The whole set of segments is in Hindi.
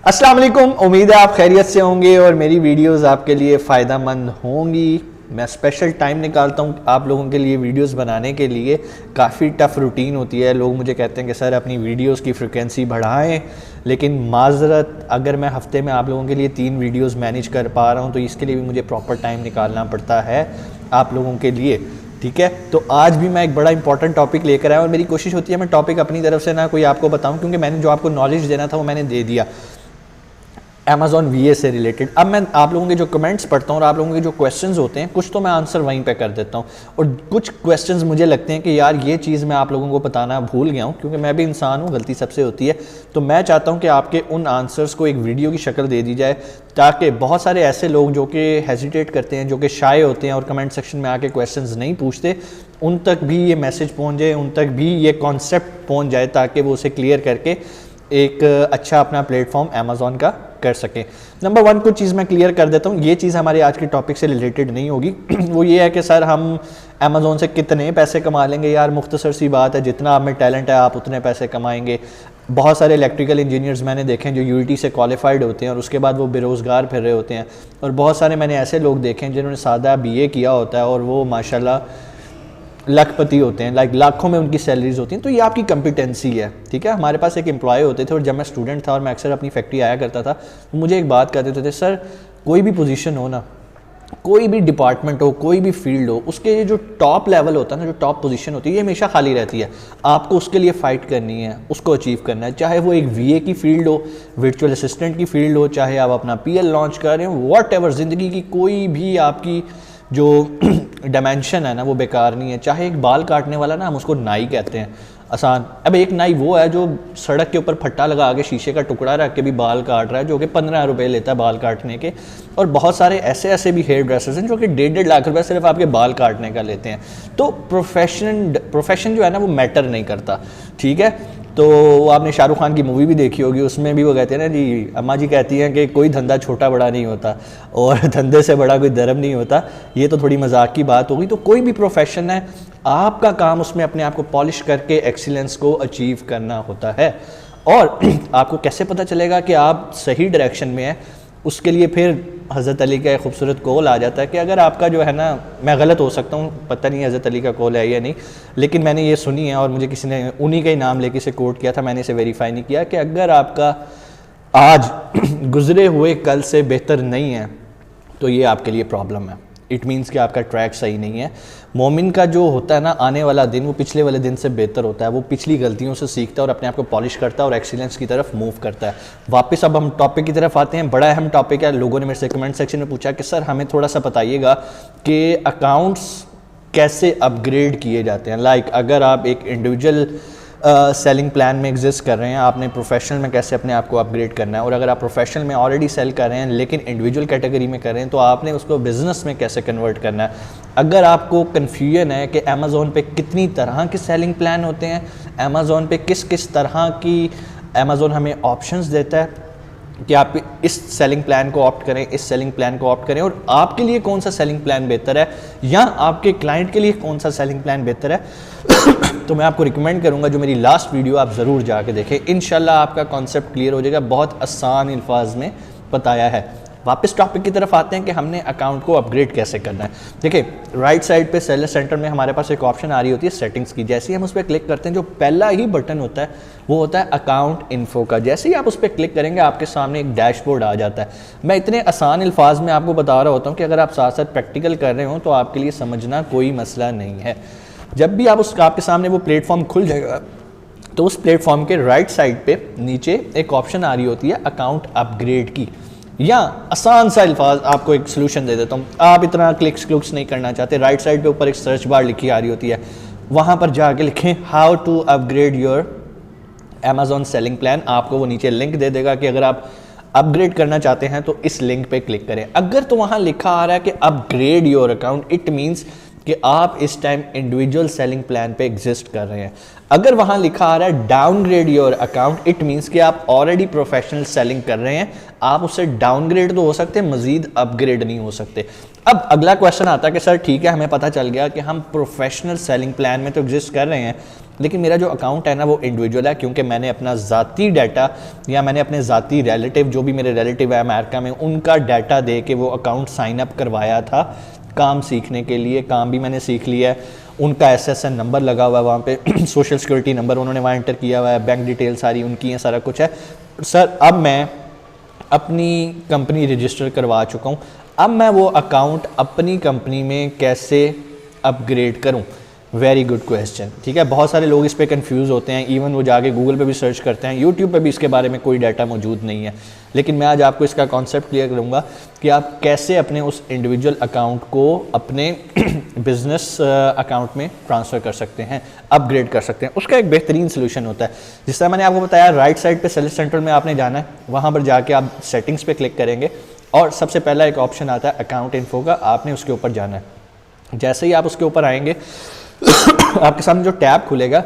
अस्सलाम वालेकुम। उम्मीद है आप खैरियत से होंगे और मेरी वीडियोस आपके लिए फ़ायदा मंद होंगी। मैं स्पेशल टाइम निकालता हूँ आप लोगों के लिए वीडियोस बनाने के लिए। काफ़ी टफ़ रूटीन होती है, लोग मुझे कहते हैं कि सर अपनी वीडियोस की फ्रिक्वेंसी बढ़ाएं, लेकिन माजरत अगर मैं हफ़्ते में आप लोगों के लिए 3 वीडियोस मैनेज कर पा रहा हूँ तो इसके लिए भी मुझे प्रॉपर टाइम निकालना पड़ता है आप लोगों के लिए। ठीक है, तो आज भी मैं एक बड़ा इंपॉर्टेंट टॉपिक लेकर आया और मेरी कोशिश होती है मैं टॉपिक अपनी तरफ से ना कोई आपको बताऊं, क्योंकि मैंने जो आपको नॉलेज देना था वो मैंने दे दिया Amazon VA से रिलेटेड। अब मैं आप लोगों के जो कमेंट्स पढ़ता हूँ और आप लोगों के जो क्वेश्चंस होते हैं, कुछ तो मैं आंसर वहीं पे कर देता हूँ और कुछ क्वेश्चंस मुझे लगते हैं कि यार ये चीज़ मैं आप लोगों को बताना भूल गया हूँ, क्योंकि मैं भी इंसान हूँ, गलती सबसे होती है। तो मैं चाहता हूँ कि आपके उन आंसर्स को एक वीडियो की शक्ल दे दी जाए, ताकि बहुत सारे ऐसे लोग जो कि हेजिटेट करते हैं, जो कि शाय होते हैं और कमेंट सेक्शन में आके क्वेश्चंस नहीं पूछते, उन तक भी ये मैसेज पहुँच जाए, उन तक भी ये कॉन्सेप्ट पहुँच जाए, ताकि वो उसे क्लियर करके एक अच्छा अपना प्लेटफॉर्म अमेज़ॉन का कर सकें। नंबर 1 कुछ चीज़ मैं क्लियर कर देता हूँ, ये चीज़ हमारे आज के टॉपिक से रिलेटेड नहीं होगी। वो ये है कि सर हम अमेज़ॉन से कितने पैसे कमा लेंगे। यार मुख्तसर सी बात है, जितना आप में टैलेंट है आप उतने पैसे कमाएंगे। बहुत सारे इलेक्ट्रिकल इंजीनियर्स मैंने देखे हैं जो यूईटी से क्वालिफाइड होते हैं और उसके बाद वो बेरोज़गार फिर रहे होते हैं, और बहुत सारे मैंने ऐसे लोग देखे हैं जिन्होंने सादा BA किया होता है और वो माशाल्लाह लखपति होते हैं, लाखों में उनकी सैलरीज होती हैं। तो ये आपकी कॉम्पिटेंसी है। ठीक है, हमारे पास एक एम्प्लॉय होते थे और जब मैं स्टूडेंट था और मैं अक्सर अपनी फैक्ट्री आया करता था तो मुझे एक बात कहते थे, सर कोई भी पोजीशन हो ना, कोई भी डिपार्टमेंट हो, कोई भी फील्ड हो, उसके जो टॉप लेवल होता है ना, जो टॉप पोजीशन होती है, ये हमेशा खाली रहती है। आपको उसके लिए फ़ाइट करनी है, उसको अचीव करना है, चाहे वो एक VA की फील्ड हो, वर्चुअल असिस्टेंट की फील्ड हो, चाहे आप अपना PL लॉन्च कर रहे हो, वॉट एवर, ज़िंदगी की कोई भी आपकी जो डायमेंशन है ना वो बेकार नहीं है। चाहे एक बाल काटने वाला ना, हम उसको नाई कहते हैं, आसान। अब एक नाई वो है जो सड़क के ऊपर फट्टा लगा के शीशे का टुकड़ा रख के भी बाल काट रहा है, जो कि 15 रुपये लेता है बाल काटने के। और बहुत सारे ऐसे भी हेयर ड्रेसर्स हैं जो कि 1.5 लाख रुपये सिर्फ आपके बाल काटने का लेते हैं। तो प्रोफेशन जो है ना वो मैटर नहीं करता। ठीक है, तो आपने शाहरुख खान की मूवी भी देखी होगी, उसमें भी वो कहते हैं ना जी, अम्मा जी कहती हैं कि कोई धंधा छोटा बड़ा नहीं होता और धंधे से बड़ा कोई धर्म नहीं होता। ये तो थोड़ी मजाक की बात होगी। तो कोई भी प्रोफेशन है, आपका काम उसमें अपने आप को पॉलिश करके एक्सीलेंस को अचीव करना होता है। और आपको कैसे पता चलेगा कि आप सही डायरेक्शन में हैं, उसके लिए फिर हज़रत अली का एक खूबसूरत कौल आ जाता है कि अगर आपका जो है ना, मैं गलत हो सकता हूँ, पता नहीं हज़रत अली का कौल है या नहीं, लेकिन मैंने ये सुनी है और मुझे किसी ने उन्हीं का ही नाम लेके इसे कोट किया था, मैंने इसे वेरीफाई नहीं किया, कि अगर आपका आज गुजरे हुए कल से बेहतर नहीं है तो ये आपके लिए प्रॉब्लम है। इट मीन्स कि आपका ट्रैक सही नहीं है। मोमिन का जो होता है ना, आने वाला दिन वो पिछले वाले दिन से बेहतर होता है। वो पिछली गलतियों से सीखता है और अपने आप को पॉलिश करता है और एक्सीलेंस की तरफ मूव करता है। वापस अब हम टॉपिक की तरफ आते हैं। बड़ा अहम टॉपिक है। लोगों ने मेरे से कमेंट सेक्शन में पूछा कि सर हमें थोड़ा सा बताइएगा कि अकाउंट्स कैसे अपग्रेड किए जाते हैं। लाइक अगर आप एक इंडिविजुअल सेलिंग प्लान में एग्जिस्ट कर रहे हैं, आपने प्रोफेशनल में कैसे अपने आप को अपग्रेड करना है, और अगर आप प्रोफेशनल में ऑलरेडी सेल कर रहे हैं लेकिन इंडिविजुअल कैटेगरी में कर रहे हैं तो आपने उसको बिजनेस में कैसे कन्वर्ट करना है। अगर आपको कन्फ्यूजन है कि अमेज़ॉन पे कितनी तरह के सेलिंग प्लान होते हैं, अमेज़ॉन पे किस किस तरह की अमेज़ॉन हमें ऑप्शंस देता है कि आप इस सेलिंग प्लान को ऑप्ट करें, इस सेलिंग प्लान को ऑप्ट करें, और आपके लिए कौन सा सेलिंग प्लान बेहतर है या आपके क्लाइंट के लिए कौन सा सेलिंग प्लान बेहतर है तो मैं आपको रिकमेंड करूंगा जो मेरी लास्ट वीडियो आप ज़रूर जाके देखें। इंशाल्लाह आपका कॉन्सेप्ट क्लियर हो जाएगा। बहुत आसान अल्फाज में बताया है। वापस टॉपिक की तरफ आते हैं कि हमने अकाउंट को अपग्रेड कैसे करना है। देखिए, राइट साइड पे सेलर सेंटर में हमारे पास एक ऑप्शन आ रही होती है सेटिंग्स की। जैसे ही हम उस पर क्लिक करते हैं, जो पहला ही बटन होता है वो होता है अकाउंट इन्फो का। जैसे ही आप उस पर क्लिक करेंगे आपके सामने एक डैशबोर्ड आ जाता है। मैं इतने आसान अल्फाज में आपको बता रहा होता हूँ कि अगर आप साथ साथ प्रैक्टिकल कर रहे हो तो आपके लिए समझना कोई मसला नहीं है। जब भी आप आपके सामने वो प्लेटफॉर्म खुल जाएगा तो उस प्लेटफॉर्म के राइट साइड पे नीचे एक ऑप्शन आ रही होती है अकाउंट अपग्रेड की। या आसान सा अल्फाज आपको एक सोल्यूशन दे देता हूँ, आप इतना क्लिक्स नहीं करना चाहते, राइट साइड पे ऊपर एक सर्च बार लिखी आ रही होती है, वहाँ पर जाके लिखें how to upgrade your Amazon selling plan. आपको वो नीचे लिंक दे देगा कि अगर आप अपग्रेड करना चाहते हैं तो इस लिंक पे क्लिक करें। अगर तो वहाँ लिखा आ रहा है कि upgrade your account, it means कि आप इस टाइम इंडिविजुअल सेलिंग प्लान पे एग्जिस्ट कर रहे हैं। अगर वहां लिखा आ रहा है downgrade your account, it means कि आप ऑलरेडी प्रोफेशनल सेलिंग कर रहे हैं, आप उससे डाउनग्रेड तो हो सकते हैं, मजीद अपग्रेड नहीं हो सकते। अब अगला क्वेश्चन आता है कि सर ठीक है, हमें पता चल गया कि हम प्रोफेशनल सेलिंग प्लान में तो एग्जिस्ट कर रहे हैं, लेकिन मेरा जो अकाउंट है ना वो इंडिविजुअल है, क्योंकि मैंने अपना ज़ाती डाटा या मैंने अपने ज़ाती रिलेटिव, जो भी मेरे रिलेटिव है अमेरिका में, उनका डाटा दे के वो अकाउंट साइन अप करवाया था काम सीखने के लिए। काम भी मैंने सीख लिया है, उनका SSN नंबर लगा हुआ है वहाँ पे सोशल सिक्योरिटी नंबर उन्होंने वहाँ एंटर किया हुआ है, बैंक डिटेल सारी उनकी है, सारा कुछ है। सर अब मैं अपनी कंपनी रजिस्टर करवा चुका हूँ, अब मैं वो अकाउंट अपनी कंपनी में कैसे अपग्रेड करूँ? Very good question. ठीक है, बहुत सारे लोग इस पे कंफ्यूज होते हैं, इवन वो जाके गूगल पे भी सर्च करते हैं, यूट्यूब पे भी इसके बारे में कोई डाटा मौजूद नहीं है। लेकिन मैं आज आपको इसका कॉन्सेप्ट क्लियर करूँगा कि आप कैसे अपने उस इंडिविजुअल अकाउंट को अपने बिजनेस अकाउंट में ट्रांसफ़र कर सकते हैं, अपग्रेड कर सकते हैं। उसका एक बेहतरीन सोल्यूशन होता है। जिस तरह मैंने आपको बताया, राइट साइड पर सेल्स सेंटर में आपने जाना है, वहाँ पर जाके आप सेटिंग्स पर क्लिक करेंगे और सबसे पहला एक ऑप्शन आता है अकाउंट इन्फो का, आपने उसके ऊपर जाना है। जैसे ही आप उसके ऊपर आएंगे आपके सामने जो टैब खुलेगा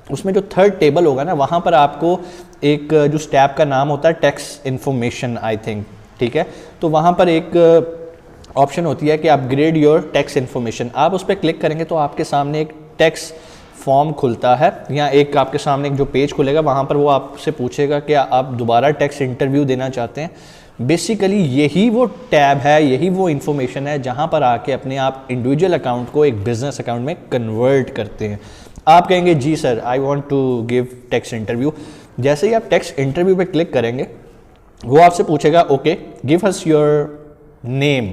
उसमें जो थर्ड टेबल होगा ना, वहाँ पर आपको एक जो टैब का नाम होता है टैक्स इन्फॉर्मेशन आई थिंक, ठीक है, तो वहाँ पर एक ऑप्शन होती है कि अपग्रेड योर टैक्स इन्फॉर्मेशन। आप उस पर क्लिक करेंगे तो आपके सामने एक टैक्स फॉर्म खुलता है, या एक आपके सामने एक जो पेज खुलेगा, वहाँ पर वो आपसे पूछेगा कि आप दोबारा टैक्स इंटरव्यू देना चाहते हैं। बेसिकली यही वो टैब है, यही वो इन्फॉर्मेशन है जहाँ पर आके अपने आप इंडिविजुअल अकाउंट को एक बिजनेस अकाउंट में कन्वर्ट करते हैं। आप कहेंगे जी sir I want to give tax interview. जैसे ही आप टैक्स इंटरव्यू पे क्लिक करेंगे वो आपसे पूछेगा okay give us your name.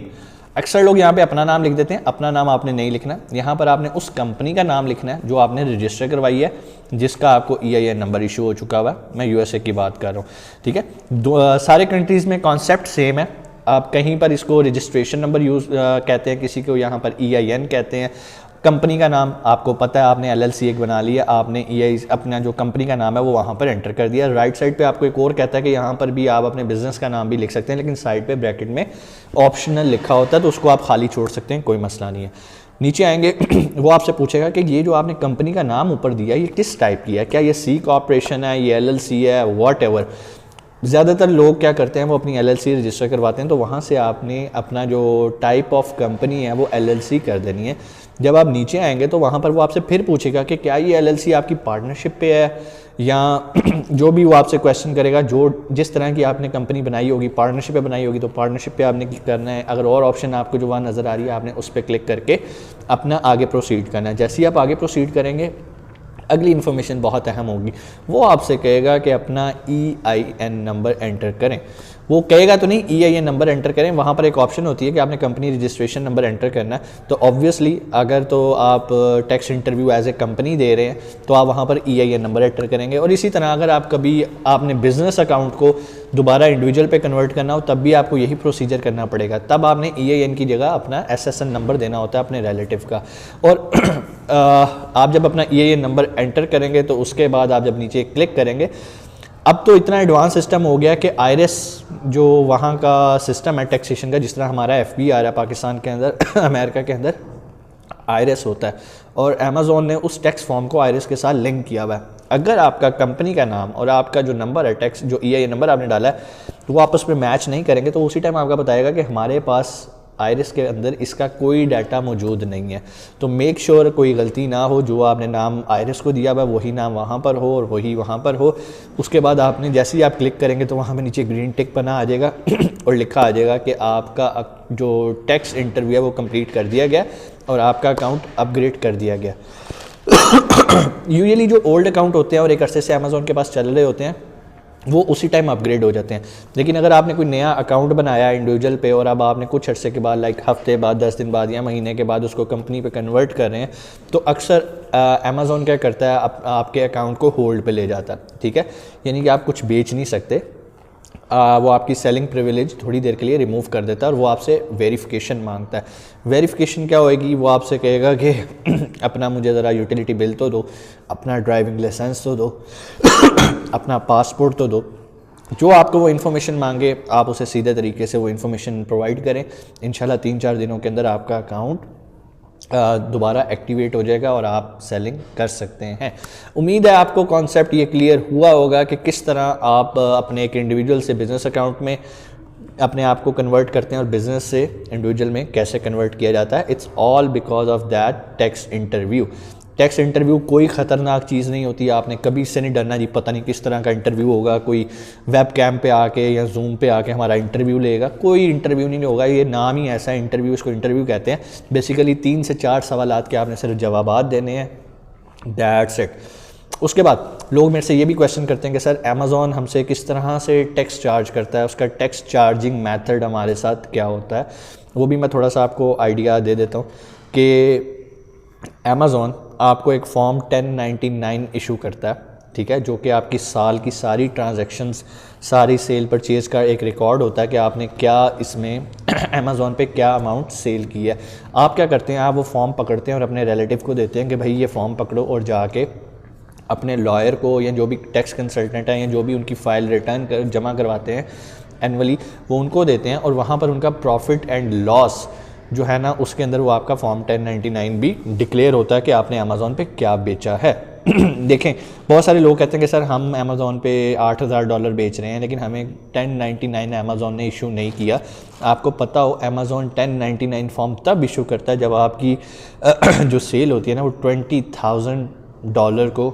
अक्सर लोग यहाँ पे अपना नाम लिख देते हैं, अपना नाम आपने नहीं लिखना, यहाँ पर आपने उस कंपनी का नाम लिखना है जो आपने रजिस्टर करवाई है, जिसका आपको EIN नंबर इशू हो चुका हुआ है। मैं USA की बात कर रहा हूँ, ठीक है। सारे कंट्रीज़ में कॉन्सेप्ट सेम है। आप कहीं पर इसको रजिस्ट्रेशन नंबर यूज़ कहते हैं, किसी को यहाँ पर EIN कहते हैं। कंपनी का नाम आपको पता है, आपने LLC एक बना लिया, आपने अपना जो कंपनी का नाम है वो वहाँ पर एंटर कर दिया। राइट साइड पे आपको एक और कहता है कि यहाँ पर भी आप अपने बिजनेस का नाम भी लिख सकते हैं, लेकिन साइड पे ब्रैकेट में ऑप्शनल लिखा होता है, तो उसको आप खाली छोड़ सकते हैं, कोई मसला नहीं है। नीचे आएंगे वो आपसे पूछेगा कि ये जो आपने कंपनी का नाम ऊपर दिया ये किस टाइप की है, क्या ये C कॉर्पोरेशन है, ये LLC है, वॉट एवर। ज़्यादातर लोग क्या करते हैं वो अपनी LLC रजिस्टर करवाते हैं, तो वहाँ से आपने अपना जो टाइप ऑफ कंपनी है वो LLC कर देनी है। जब आप नीचे आएंगे तो वहाँ पर वो आपसे फिर पूछेगा कि क्या ये LLC आपकी पार्टनरशिप पे है, या जो भी वो आपसे क्वेश्चन करेगा, जो जिस तरह की आपने कंपनी बनाई होगी, पार्टनरशिप पे बनाई होगी, तो पार्टनरशिप पे आपने क्लिक करना है। अगर और ऑप्शन आपको जो वहाँ नज़र आ रही है आपने उस पर क्लिक करके अपना आगे प्रोसीड करना है। जैसे ही आप आगे प्रोसीड करेंगे अगली इन्फॉर्मेशन बहुत अहम होगी, वो आपसे कहेगा कि अपना EIN नंबर एंटर करें। वो कहेगा तो नहीं, EIN नंबर एंटर करें। वहाँ पर एक ऑप्शन होती है कि आपने कंपनी रजिस्ट्रेशन नंबर एंटर करना है। तो ऑब्वियसली अगर तो आप tax interview as a company दे रहे हैं तो आप वहाँ पर EIN नंबर एंटर करेंगे। और इसी तरह अगर आप कभी आपने बिजनेस अकाउंट को दोबारा इंडिविजुअल पे कन्वर्ट करना हो तब भी आपको यही प्रोसीजर करना पड़ेगा। तब आपने EIN की जगह अपना SSN नंबर देना होता है अपने रिलेटिव का। और आप जब अपना EIN नंबर एंटर करेंगे तो उसके बाद आप जब नीचे क्लिक करेंगे, अब तो इतना एडवांस सिस्टम हो गया कि IRS जो वहाँ का सिस्टम है टैक्सेशन का, जिस तरह हमारा FBR है पाकिस्तान के अंदर अमेरिका के अंदर IRS होता है, और अमेज़ॉन ने उस टैक्स फॉर्म को IRS के साथ लिंक किया हुआ है। अगर आपका कंपनी का नाम और आपका जो नंबर है टैक्स जो EIN नंबर आपने डाला है वो आपस में मैच नहीं करेंगे तो उसी टाइम आपका बताएगा कि हमारे पास IRS के अंदर इसका कोई डाटा मौजूद नहीं है। तो मेक श्योर कोई गलती ना हो, जो आपने नाम IRS को दिया हुआ वही नाम वहाँ पर हो और वही वहाँ पर हो। उसके बाद आपने जैसे ही आप क्लिक करेंगे तो वहाँ पे नीचे ग्रीन टिक बना आ जाएगा और लिखा आ जाएगा कि आपका जो टैक्स इंटरव्यू है वो कंप्लीट कर दिया गया और आपका अकाउंट अपग्रेड कर दिया गया। यूजुअली जो ओल्ड अकाउंट होते हैं और एक अरसे से अमेज़ॉन के पास चल रहे होते हैं वो उसी टाइम अपग्रेड हो जाते हैं। लेकिन अगर आपने कोई नया अकाउंट बनाया इंडिविजुअल पे और अब आपने कुछ अर्से के बाद लाइक हफ्ते बाद, 10 दिन बाद या महीने के बाद उसको कंपनी पे कन्वर्ट कर रहे हैं तो अक्सर अमेज़ॉन क्या करता है आपके अकाउंट को होल्ड पे ले जाता है, ठीक है, यानी कि आप कुछ बेच नहीं सकते। वो आपकी सेलिंग प्रिविलेज थोड़ी देर के लिए रिमूव कर देता है और वो आपसे वेरिफिकेशन मांगता है। वेरिफिकेशन क्या होएगी, वो आपसे कहेगा कि अपना मुझे ज़रा यूटिलिटी बिल तो दो, अपना ड्राइविंग लाइसेंस तो दो, अपना पासपोर्ट तो दो। जो आपको वो इन्फॉर्मेशन मांगे आप उसे सीधे तरीके से वो इन्फॉर्मेशन प्रोवाइड करें। इंशाल्लाह 3-4 दिनों के अंदर आपका अकाउंट दोबारा एक्टिवेट हो जाएगा और आप सेलिंग कर सकते हैं। उम्मीद है आपको कॉन्सेप्ट ये क्लियर हुआ होगा कि किस तरह आप अपने एक इंडिविजुअल से बिज़नेस अकाउंट में अपने आप को कन्वर्ट करते हैं और बिज़नेस से इंडिविजुअल में कैसे कन्वर्ट किया जाता है। It's all because of that tax interview. Tax interview कोई ख़तरनाक चीज़ नहीं होती, आपने कभी इससे नहीं डरना जी पता नहीं किस तरह का इंटरव्यू होगा, कोई वेब कैम पे आके या जूम पे आके हमारा इंटरव्यू लेगा, कोई इंटरव्यू नहीं होगा। ये नाम ही ऐसा है इंटरव्यू, इसको इंटरव्यू कहते हैं। बेसिकली 3 से 4 सवालात के आपने सिर्फ जवाबात देने हैं, दैट्स इट। उसके बाद लोग मेरे से ये भी क्वेश्चन करते हैं कि सर अमेज़ॉन हमसे किस तरह से टैक्स चार्ज करता है, उसका टैक्स चार्जिंग मेथड हमारे साथ क्या होता है। वो भी मैं थोड़ा सा आपको आइडिया दे देता हूँ कि अमेज़ॉन आपको एक फॉर्म 1099 इशू करता है, ठीक है, जो कि आपकी साल की सारी ट्रांजैक्शंस, सारी सेल परचेज़ का एक रिकॉर्ड होता है कि आपने क्या इसमें अमेज़ॉन पे क्या अमाउंट सेल किया है। आप क्या करते हैं, आप वो फॉर्म पकड़ते हैं और अपने रिलेटिव को देते हैं कि भाई ये फॉर्म पकड़ो और जाके अपने लॉयर को या जो भी टैक्स कंसल्टेंट है या जो भी उनकी फ़ाइल रिटर्न जमा करवाते हैं एनुअली, वो उनको देते हैं और वहाँ पर उनका प्रॉफिट एंड लॉस जो है ना, उसके अंदर वो आपका फॉर्म 1099 भी डिक्लेयर होता है कि आपने अमेज़ॉन पे क्या बेचा है। देखें, बहुत सारे लोग कहते हैं कि सर हम अमेज़ॉन पे $8000 बेच रहे हैं, लेकिन हमें 1099 अमेज़ॉन ने इशू नहीं किया। आपको पता हो अमेज़ॉन 1099 फॉर्म तब इशू करता है जब आपकी जो सेल होती है ना वो $20,000 को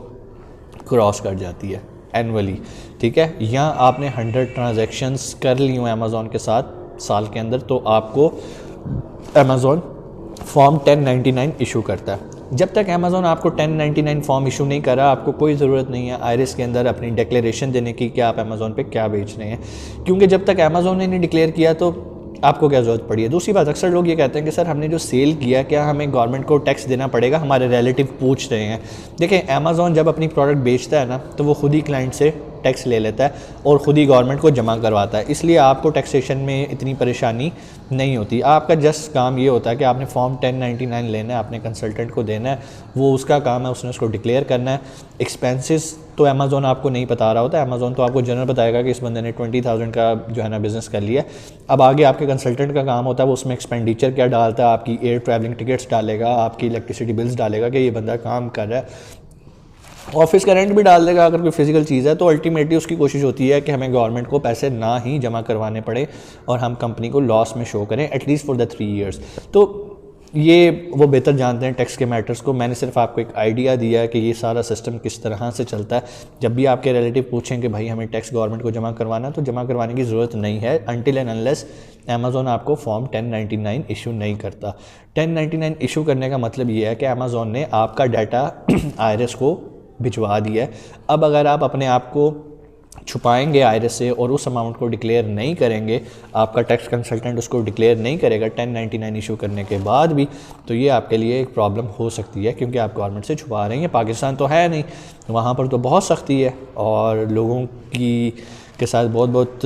क्रॉस कर जाती है एनुअली, ठीक है। या आपने 100 ट्रांजैक्शंस कर ली हूँ अमेज़ॉन के साथ साल के अंदर, तो आपको अमेज़ॉन फॉर्म 1099 इशू करता है। जब तक अमेज़ॉन आपको 1099 फॉर्म इशू नहीं कर रहा, आपको कोई ज़रूरत नहीं है आयरिस के अंदर अपनी डिक्लेरेशन देने की कि आप अमेज़ॉन पे क्या बेच रहे हैं, क्योंकि जब तक अमेज़ॉन ने नहीं डिक्लेयर किया तो आपको क्या ज़रूरत पड़ी है। दूसरी बात, अक्सर लोग ये कहते हैं कि सर हमने जो सेल किया क्या हमें गवर्नमेंट को टैक्स देना पड़ेगा, हमारे रिलेटिव पूछ रहे हैं। देखें, अमेज़ॉन जब अपनी प्रोडक्ट बेचता है ना तो वो खुद ही क्लाइंट से टैक्स ले लेता है और ख़ुद ही गवर्नमेंट को जमा करवाता है, इसलिए आपको टैक्सेशन में इतनी परेशानी नहीं होती। आपका जस्ट काम ये होता है कि आपने फॉर्म 1099 लेना है, अपने कंसल्टेंट को देना है, वो उसका काम है, उसने उसको डिक्लेयर करना है। एक्सपेंसेस तो अमेज़ॉन आपको नहीं बता रहा होता है, अमेज़ॉन तो आपको जनरल बताएगा कि इस बंदे ने 20,000 का जो है ना बिज़नेस कर लिया। अब आगे आपके कंसल्टेंट का काम होता है वो उसमें एक्सपेंडिचर क्या डालता है, आपकी एयर ट्रैवलिंग टिकट्स डालेगा, आपकी इलेक्ट्रिसिटी बिल्स डालेगा कि ये बंदा काम कर रहा है, ऑफिस का रेंट भी डाल देगा अगर कोई फिजिकल चीज़ है। तो अल्टीमेटली उसकी कोशिश होती है कि हमें गवर्नमेंट को पैसे ना ही जमा करवाने पड़े और हम कंपनी को लॉस में शो करें एटलीस्ट फॉर द 3 ईयर्स। तो ये वो बेहतर जानते हैं टैक्स के मैटर्स को। मैंने सिर्फ आपको एक आइडिया दिया है कि ये सारा सिस्टम किस तरह से चलता है। जब भी आपके रिलेटिव पूछें कि भाई हमें टैक्स गवर्नमेंट को जमा करवाना, तो जमा करवाने की ज़रूरत नहीं है अनटिल एंड अनलेस अमेज़ॉन आपको फॉर्म 1099 इशू नहीं करता। 1099 इशू करने का मतलब ये है कि अमेज़ॉन ने आपका डाटा आईआरएस को भिजवा दिया है। अब अगर आप अपने आप को छुपाएंगे आईआरएस से और उस अमाउंट को डिक्लेयर नहीं करेंगे, आपका टैक्स कंसल्टेंट उसको डिक्लेयर नहीं करेगा 1099 इशू करने के बाद भी, तो ये आपके लिए एक प्रॉब्लम हो सकती है, क्योंकि आप गवर्नमेंट से छुपा रहे हैं। पाकिस्तान तो है नहीं, वहाँ पर तो बहुत सख्ती है और लोगों की के साथ बहुत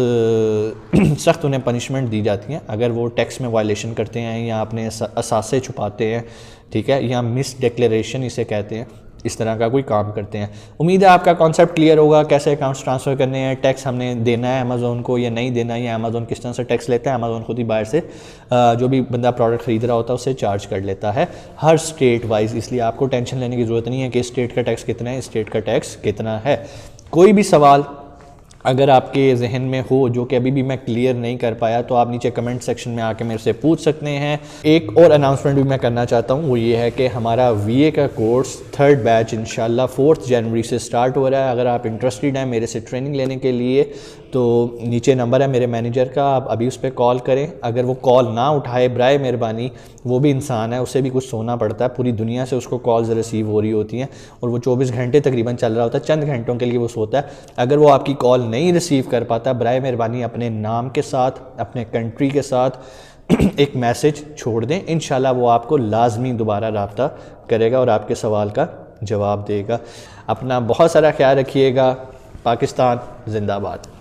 सख्त उन्हें पनिशमेंट दी जाती हैं अगर वो टैक्स में वायलेशन करते हैं या अपने असासे छुपाते हैं, ठीक है, या मिस डिक्लेरेशन इसे कहते हैं, इस तरह का कोई काम करते हैं। उम्मीद है आपका कॉन्सेप्ट क्लियर होगा, कैसे अकाउंट्स ट्रांसफ़र करने हैं, टैक्स हमने देना है अमेज़ॉन को या नहीं देना है, या अमेज़ॉन किस तरह से टैक्स लेता है। अमेज़ॉन खुद ही बाहर से जो भी बंदा प्रोडक्ट ख़रीद रहा होता है उससे चार्ज कर लेता है हर स्टेट वाइज, इसलिए आपको टेंशन लेने की ज़रूरत नहीं है कि स्टेट का टैक्स कितना है, स्टेट का टैक्स कितना है। कोई भी सवाल अगर आपके जहन में हो जो कि अभी भी मैं क्लियर नहीं कर पाया, तो आप नीचे कमेंट सेक्शन में आके मेरे से पूछ सकते हैं। एक और अनाउंसमेंट भी मैं करना चाहता हूँ, वो ये है कि हमारा VA का कोर्स 3rd बैच इंशाल्लाह 4 जनवरी से स्टार्ट हो रहा है। अगर आप इंटरेस्टेड हैं मेरे से ट्रेनिंग लेने के लिए, तो नीचे नंबर है मेरे मैनेजर का, आप अभी उस पर कॉल करें। अगर वो कॉल ना उठाए, बराए मेहरबानी, वो भी इंसान है, उसे भी कुछ सोना पड़ता है, पूरी दुनिया से उसको कॉल्स रिसीव हो रही होती हैं और वो 24 घंटे तकरीबन चल रहा होता है, चंद घंटों के लिए वो सोता है। अगर वो आपकी कॉल नहीं रिसीव कर पाता, बराए मेहरबानी अपने नाम के साथ, अपने कंट्री के साथ एक मैसेज छोड़ दें, इंशाल्लाह वो आपको लाजमी दोबारा रब्ता करेगा और आपके सवाल का जवाब देगा। अपना बहुत सारा ख्याल रखिएगा। पाकिस्तान जिंदाबाद।